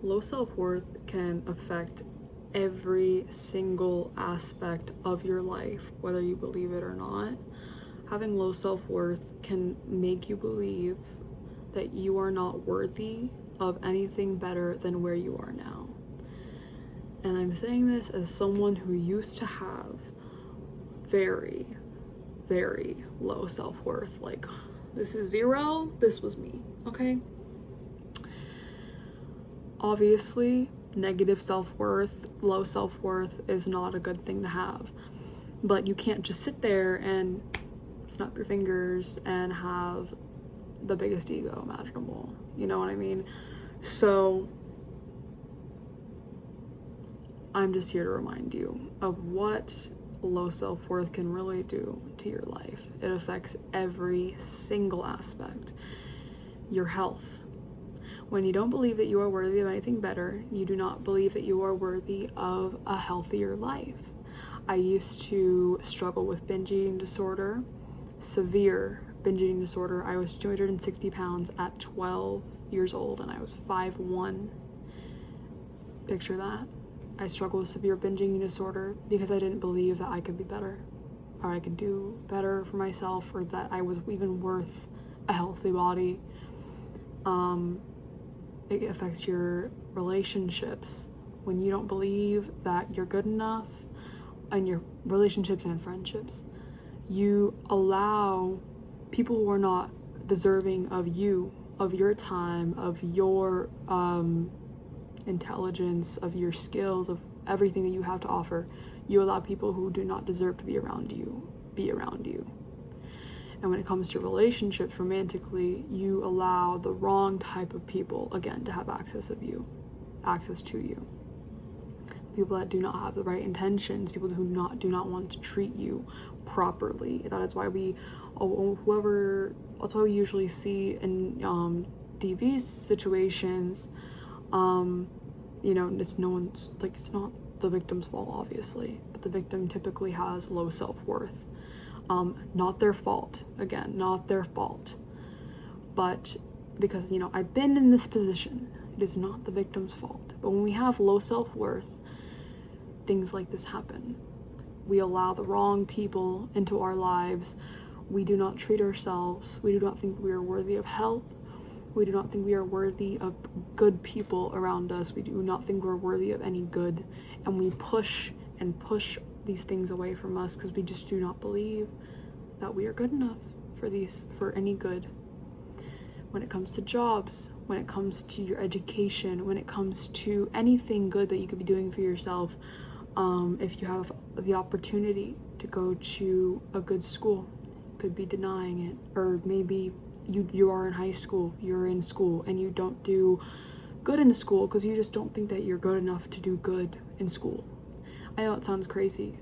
Low self-worth can affect every single aspect of your life, whether you believe it or not. Having low self-worth can make you believe that you are not worthy of anything better than where you are now. And I'm saying this as someone who used to have very, very low self-worth. Like, this is 0, this was me, okay? Obviously, negative self-worth, low self-worth is not a good thing to have. But you can't just sit there and snap your fingers and have the biggest ego imaginable. You know what I mean? So I'm just here to remind you of what low self-worth can really do to your life. It affects every single aspect. Your health. When you don't believe that you are worthy of anything better, you do not believe that you are worthy of a healthier life. I used to struggle with binge eating disorder, severe binge eating disorder. I was 260 pounds at 12 years old and I was 5'1". Picture that. I struggled with severe binge eating disorder because I didn't believe that I could be better, or I could do better for myself, or that I was even worth a healthy body. It affects your relationships. When you don't believe that you're good enough in your relationships and friendships, you allow people who are not deserving of you, of your time, of your intelligence, of your skills, of everything that you have to offer. You allow people who do not deserve to be around you. And when it comes to relationships romantically, you allow the wrong type of people, again, to have access to you. People that do not have the right intentions, people who do not want to treat you properly. That's why we usually see in DV situations, it's not the victim's fault, obviously, but the victim typically has low self-worth. Not their fault, but because, I've been in this position, it is not the victim's fault. But when we have low self-worth, things like this happen. We allow the wrong people into our lives. We do not treat ourselves. We do not think we are worthy of health. We do not think we are worthy of good people around us. We do not think we're worthy of any good. And we push these things away from us because we just do not believe that we are good enough for any good. When it comes to jobs, when it comes to your education, when it comes to anything good that you could be doing for yourself, if you have the opportunity to go to a good school, you could be denying it. Or maybe you are in high school, you're in school, and you don't do good in school because you just don't think that you're good enough to do good in school. I know it sounds crazy,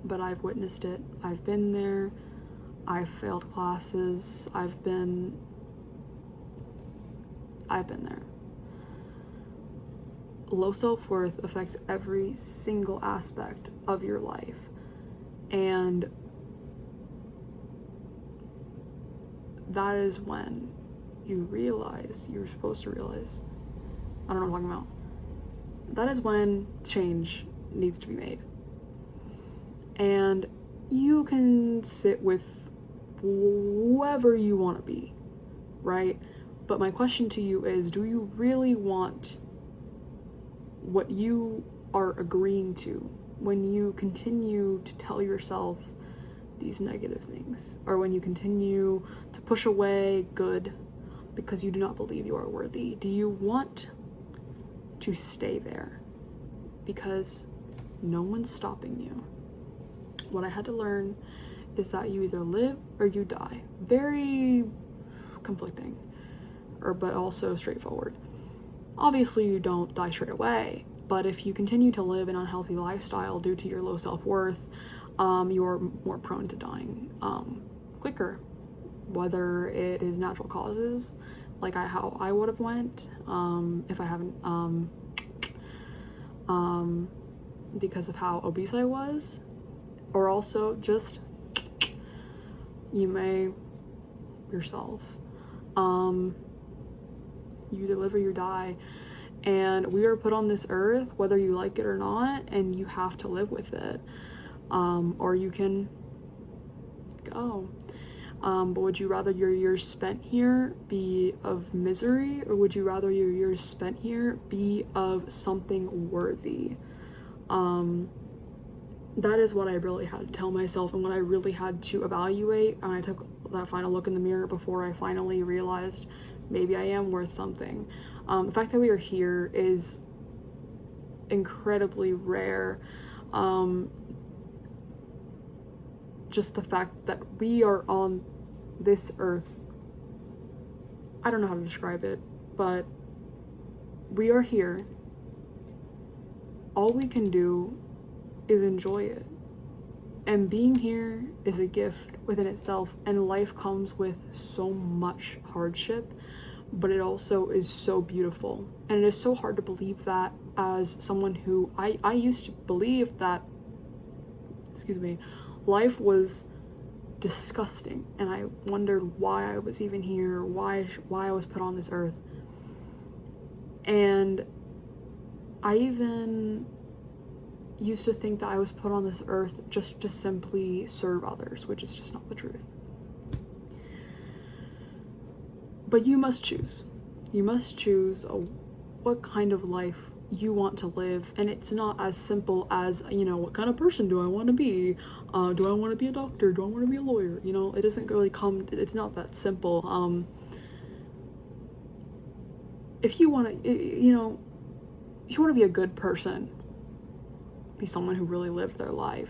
but I've witnessed it. I've been there. I've failed classes. I've been there. Low self-worth affects every single aspect of your life. And that is when you're supposed to realize, I don't know what I'm talking about. That is when change needs to be made. And you can sit with whoever you want to be, right? But my question to you is, do you really want what you are agreeing to when you continue to tell yourself these negative things, or when you continue to push away good because you do not believe you are worthy? Do you want to stay there? Because no one's stopping you. What I had to learn is that you either live or you die. Very conflicting, but also straightforward. Obviously, you don't die straight away, but if you continue to live an unhealthy lifestyle due to your low self-worth, you're more prone to dying quicker, whether it is natural causes, like how I would have went if I haven't, because of how obese I was, or also just you may yourself. You either live or you die. And we are put on this earth, whether you like it or not, and you have to live with it. Or you can go. But would you rather your years spent here be of misery, or would you rather your years spent here be of something worthy? That is what I really had to tell myself, and what I really had to evaluate. And I took that final look in the mirror before I finally realized maybe I am worth something. The fact that we are here is incredibly rare. Just the fact that we are on this earth, I don't know how to describe it, but we are here. All we can do is enjoy it. And being here is a gift within itself, and life comes with so much hardship, but it also is so beautiful. And it is so hard to believe that as someone who I used to believe that, life was disgusting, and I wondered why I was even here, why I was put on this earth. And I even used to think that I was put on this earth just to simply serve others, which is just not the truth. But you must choose. You must choose what kind of life you want to live, and it's not as simple as, what kind of person do I want to be? Do I want to be a doctor? Do I want to be a lawyer? It doesn't really come, it's not that simple. If you want to, if you want to be a good person, be someone who really lived their life,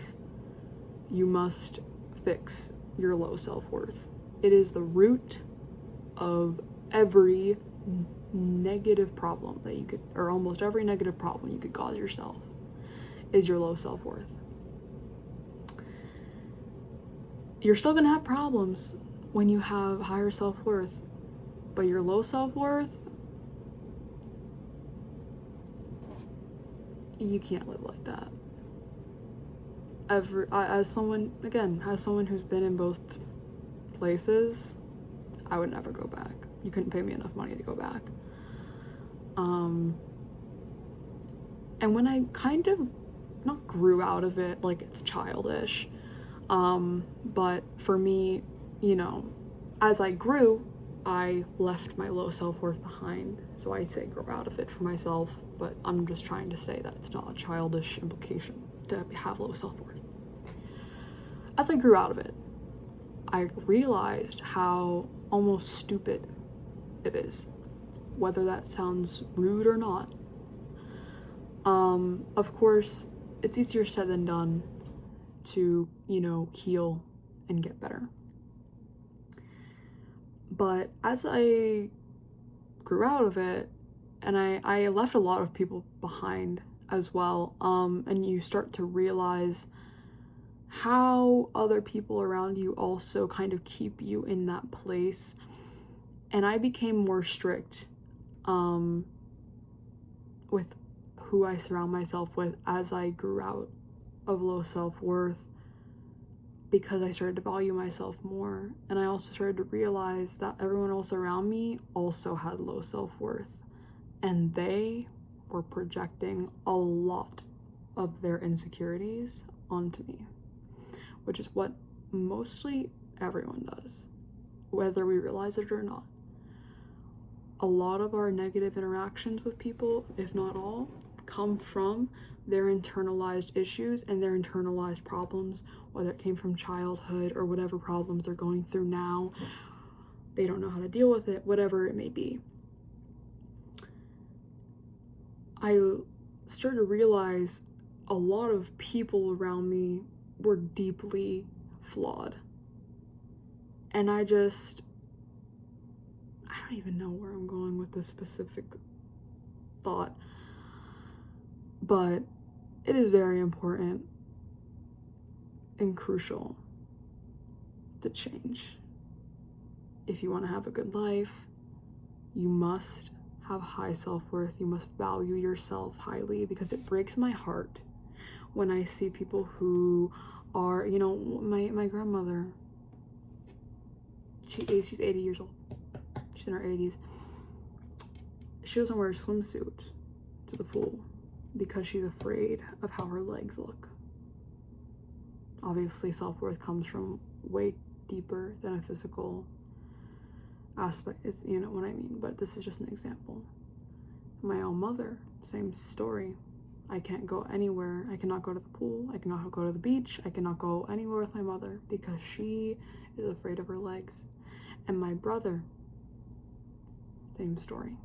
you must fix your low self-worth. It is the root of every negative problem that you could, or almost every negative problem you could cause yourself, is your low self-worth. You're still gonna have problems when you have higher self-worth, but your low self-worth, you can't live like that. As someone who's been in both places, I would never go back. You couldn't pay me enough money to go back. And when I kind of not grew out of it, like it's childish, but for me, as I grew, I left my low self-worth behind. So I say grow out of it for myself, but I'm just trying to say that it's not a childish implication to have low self-worth. As I grew out of it, I realized how almost stupid it is, whether that sounds rude or not. Of course, it's easier said than done to, heal and get better. But as I grew out of it, and I left a lot of people behind as well, and you start to realize how other people around you also kind of keep you in that place. And I became more strict with who I surround myself with as I grew out of low self-worth, because I started to value myself more. And I also started to realize that everyone else around me also had low self-worth, and they were projecting a lot of their insecurities onto me, which is what mostly everyone does, whether we realize it or not. A lot of our negative interactions with people, if not all, come from their internalized issues and their internalized problems, whether it came from childhood or whatever problems they're going through now. They don't know how to deal with it, whatever it may be. I started to realize a lot of people around me were deeply flawed. And I don't even know where I'm going with this specific thought, but it is very important and crucial to change. If you want to have a good life, you must have high self-worth. You must value yourself highly, because it breaks my heart when I see people who are, my grandmother, she's 80 years old. She's in her 80s. She doesn't wear a swimsuit. to the pool because she's afraid of how her legs look. Obviously, self-worth comes from way deeper than a physical aspect, you know what I mean, but this is just an example. My own mother, same story. I can't go anywhere. I cannot go to the pool. I cannot go to the beach. I cannot go anywhere with my mother because she is afraid of her legs. And my brother, same story.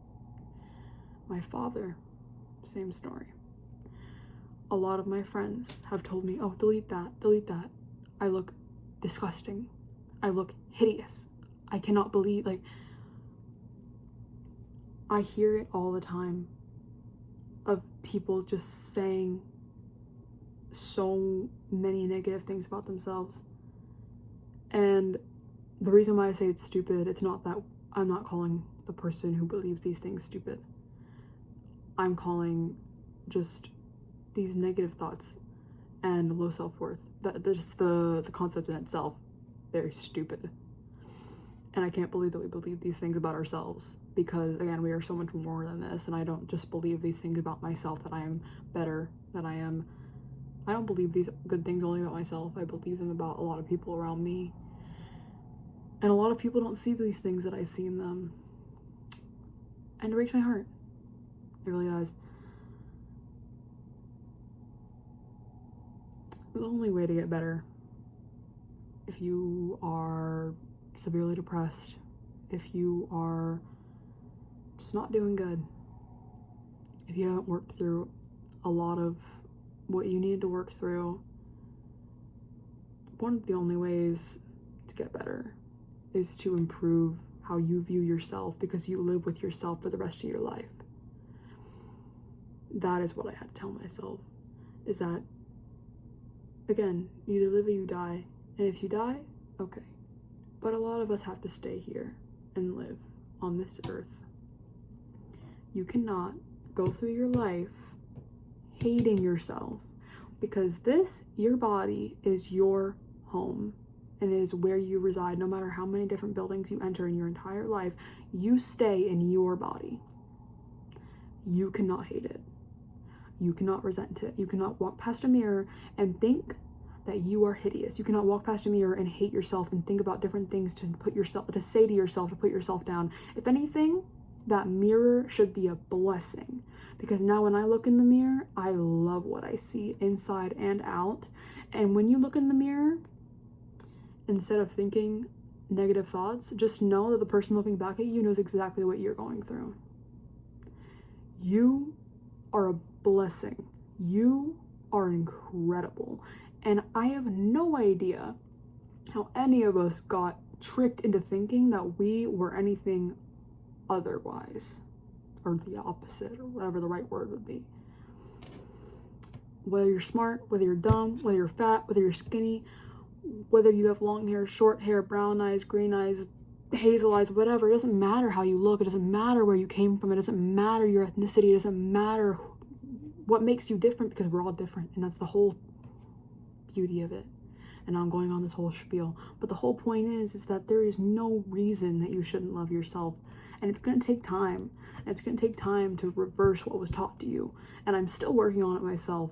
My father, same story. A lot of my friends have told me, oh, delete that, delete that. I look disgusting. I look hideous. I cannot believe, like, I hear it all the time of people just saying so many negative things about themselves. And the reason why I say it's stupid, it's not that I'm not calling the person who believes these things stupid. I'm calling just these negative thoughts and low self-worth. Just the concept in itself, very stupid. And I can't believe that we believe these things about ourselves because, again, we are so much more than this. And I don't just believe these things about myself, that I am better, that I don't believe these good things only about myself. I believe them about a lot of people around me. And a lot of people don't see these things that I see in them. And it breaks my heart. It really does. The only way to get better, if you are severely depressed, if you are just not doing good, if you haven't worked through a lot of what you need to work through, one of the only ways to get better is to improve how you view yourself, because you live with yourself for the rest of your life. That is what I had to tell myself, is that, again, you either live or you die. And if you die, okay. But a lot of us have to stay here and live on this earth. You cannot go through your life hating yourself, because your body is your home and is where you reside. No matter how many different buildings you enter in your entire life, you stay in your body. You cannot hate it. You cannot resent it. You cannot walk past a mirror and think that you are hideous. You cannot walk past a mirror and hate yourself and think about different things to say to yourself to put yourself down. If anything, that mirror should be a blessing, because now when I look in the mirror, I love what I see inside and out. And when you look in the mirror, instead of thinking negative thoughts, just know that the person looking back at you knows exactly what you're going through. You are a blessing. You are incredible. And I have no idea how any of us got tricked into thinking that we were anything otherwise, or the opposite, or whatever the right word would be. Whether you're smart, whether you're dumb, whether you're fat, whether you're skinny, whether you have long hair, short hair, brown eyes, green eyes, hazel eyes, whatever, it doesn't matter how you look. It doesn't matter where you came from. It doesn't matter your ethnicity. It doesn't matter what makes you different, because we're all different. And that's the whole beauty of it. And I'm going on this whole spiel, but the whole point is that there is no reason that you shouldn't love yourself. And it's going to take time. And it's going to take time to reverse what was taught to you. And I'm still working on it myself.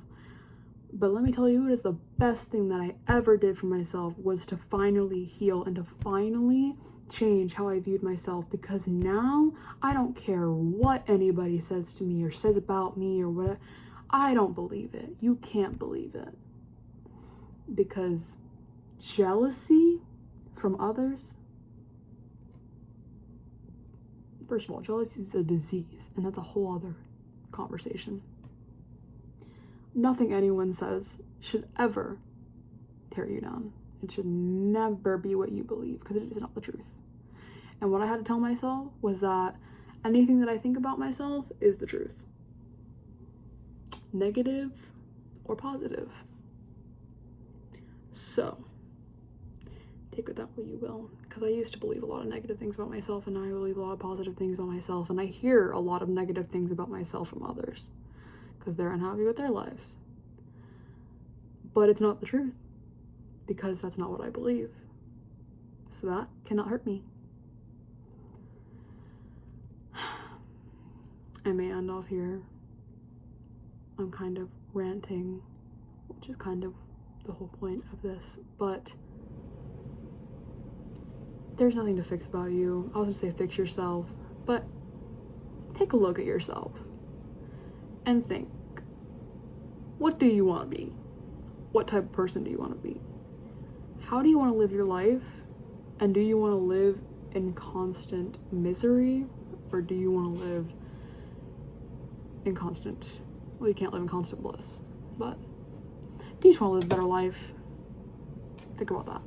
But let me tell you, it is the best thing that I ever did for myself, was to finally heal and to finally change how I viewed myself. Because now I don't care what anybody says to me or says about me or what. I don't believe it. You can't believe it. Because jealousy from others, first of all, jealousy is a disease, and that's a whole other conversation. Nothing anyone says should ever tear you down. It should never be what you believe, because it is not the truth. And what I had to tell myself was that anything that I think about myself is the truth, negative or positive. So take with that what you will, because I used to believe a lot of negative things about myself, and now I believe a lot of positive things about myself, and I hear a lot of negative things about myself from others because they're unhappy with their lives. But it's not the truth, because that's not what I believe. So that cannot hurt me. I may end off here, I'm kind of ranting, which is kind of the whole point of this, but there's nothing to fix about you. I was gonna say fix yourself, but take a look at yourself and think, what do you want to be? What type of person do you want to be? How do you want to live your life? And do you want to live in constant misery, or do you want to live in constant, well, you can't live in constant bliss, but do you just want to live a better life? Think about that.